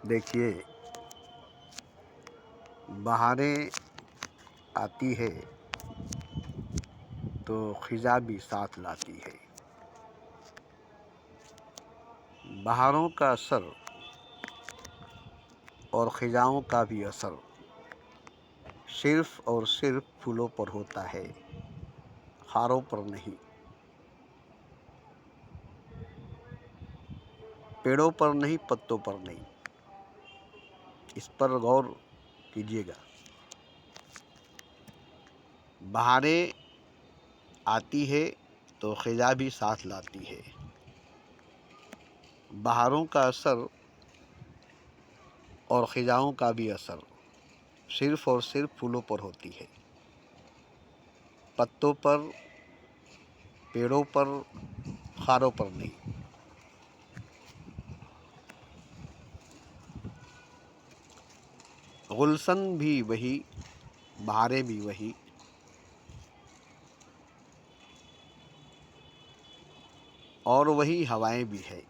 देखिए, बहारें आती है तो खिज़ा भी साथ लाती है। बहारों का असर और खिज़ाओं का भी असर सिर्फ़ और सिर्फ़ फूलों पर होता है, खारों पर नहीं। पेड़ों पर नहीं, पत्तों पर नहीं। इस पर गौर कीजिएगा। बहारें आती है तो खिज़ा भी साथ लाती है। बहारों का असर और खिज़ाओं का भी असर सिर्फ़ और सिर्फ़ फूलों पर होती है, पत्तों पर, पेड़ों पर, खारों पर नहीं। गुलशन भी वही, बहारें भी वही, और वही हवाएं भी है।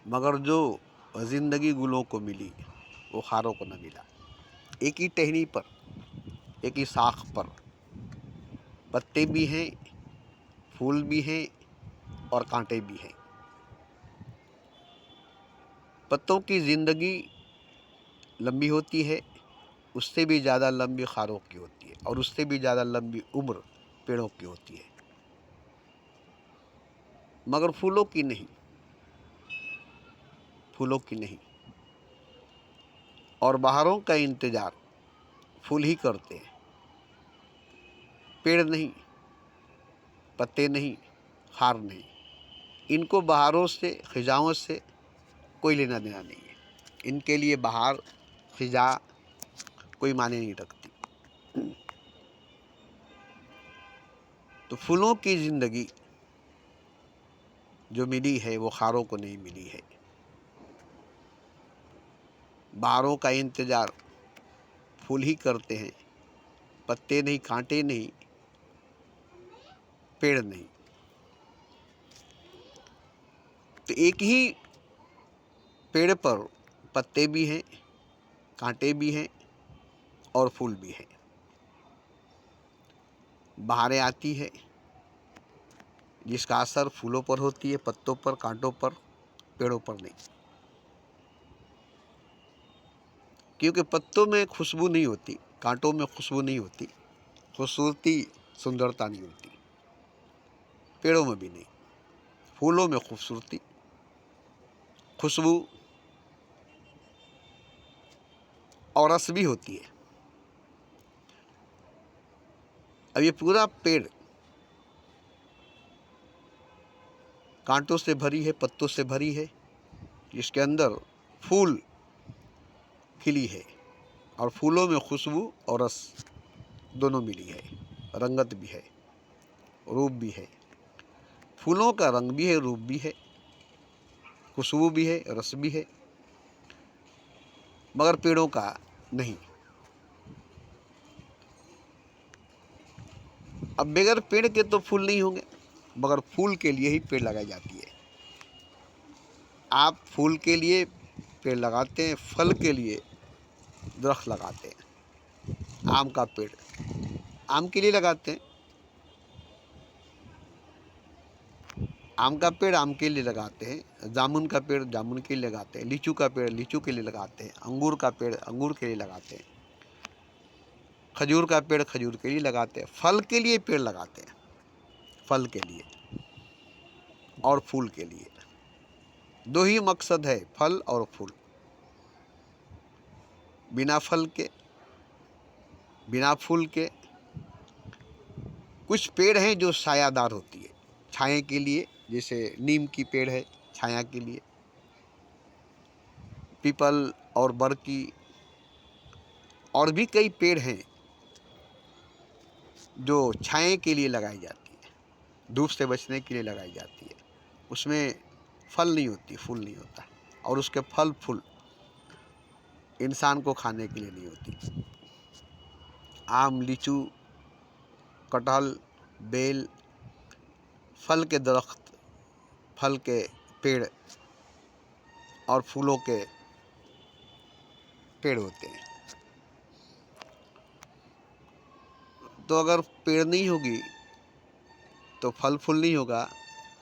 मगर जो ज़िंदगी गुलों को मिली वो खारों को न मिला। एक ही टहनी पर, एक ही शाख पर पत्ते भी हैं, फूल भी हैं और कांटे भी हैं। पत्तों की ज़िंदगी लंबी होती है, उससे भी ज़्यादा लंबी खारों की होती है, और उससे भी ज़्यादा लंबी उम्र पेड़ों की होती है, मगर फूलों की नहीं, फूलों की नहीं। और बहारों का इंतज़ार फूल ही करते हैं, पेड़ नहीं, पत्ते नहीं, खार नहीं। इनको बहारों से, खिज़ाओं से कोई लेना देना नहीं है। इनके लिए बहार, खिज़ा कोई मायने नहीं रखती। तो फूलों की ज़िंदगी जो मिली है वो खारों को नहीं मिली है। बहारों का इंतज़ार फूल ही करते हैं, पत्ते नहीं, कांटे नहीं, पेड़ नहीं। तो एक ही पेड़ पर पत्ते भी हैं, कांटे भी हैं और फूल भी हैं। बहारें आती है जिसका असर फूलों पर होती है, पत्तों पर, कांटों पर, पेड़ों पर नहीं। क्योंकि पत्तों में खुशबू नहीं होती, कांटों में खुशबू नहीं होती, खूबसूरती, सुंदरता नहीं होती, पेड़ों में भी नहीं। फूलों में खूबसूरती, खुशबू और रस भी होती है। अब ये पूरा पेड़ कांटों से भरी है, पत्तों से भरी है, जिसके अंदर फूल खिली है, और फूलों में खुशबू और रस दोनों मिली है, रंगत भी है, रूप भी है। फूलों का रंग भी है, रूप भी है, खुशबू भी है, रस भी है, मगर पेड़ों का नहीं। अब बगैर पेड़ के तो फूल नहीं होंगे, मगर फूल के लिए ही पेड़ लगाई जाती है। आप फूल के लिए पेड़ लगाते हैं, फल के लिए दरख्त लगाते हैं। आम का पेड़ आम के लिए लगाते हैं, आम का पेड़ आम के लिए लगाते हैं, जामुन का पेड़ जामुन के लिए लगाते हैं, लीचू का पेड़ लीचू के लिए लगाते हैं, अंगूर का पेड़ अंगूर के लिए लगाते हैं, खजूर का पेड़ खजूर के लिए लगाते हैं। फल के लिए पेड़ लगाते हैं, फल के लिए और फूल के लिए। दो ही मकसद है, फल और फूल। बिना फल के, बिना फूल के कुछ पेड़ हैं जो छायादार होती है, छाया के लिए, जैसे नीम की पेड़ है छाया के लिए, पीपल और बर की, और भी कई पेड़ हैं जो छाया के लिए लगाई जाती है, धूप से बचने के लिए लगाई जाती है। उसमें फल नहीं होती, फूल नहीं होता, और उसके फल फूल इंसान को खाने के लिए नहीं होती। आम, लीचू, कटहल, बेल, फल के दरख्त, फल के पेड़ और फूलों के पेड़ होते हैं। तो अगर पेड़ नहीं होगी तो फल फूल नहीं होगा,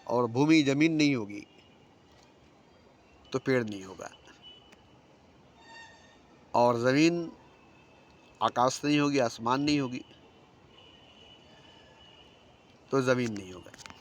और भूमि ज़मीन नहीं होगी तो पेड़ नहीं होगा, और ज़मीन आकाश नहीं होगी, आसमान नहीं होगी तो ज़मीन नहीं होगा।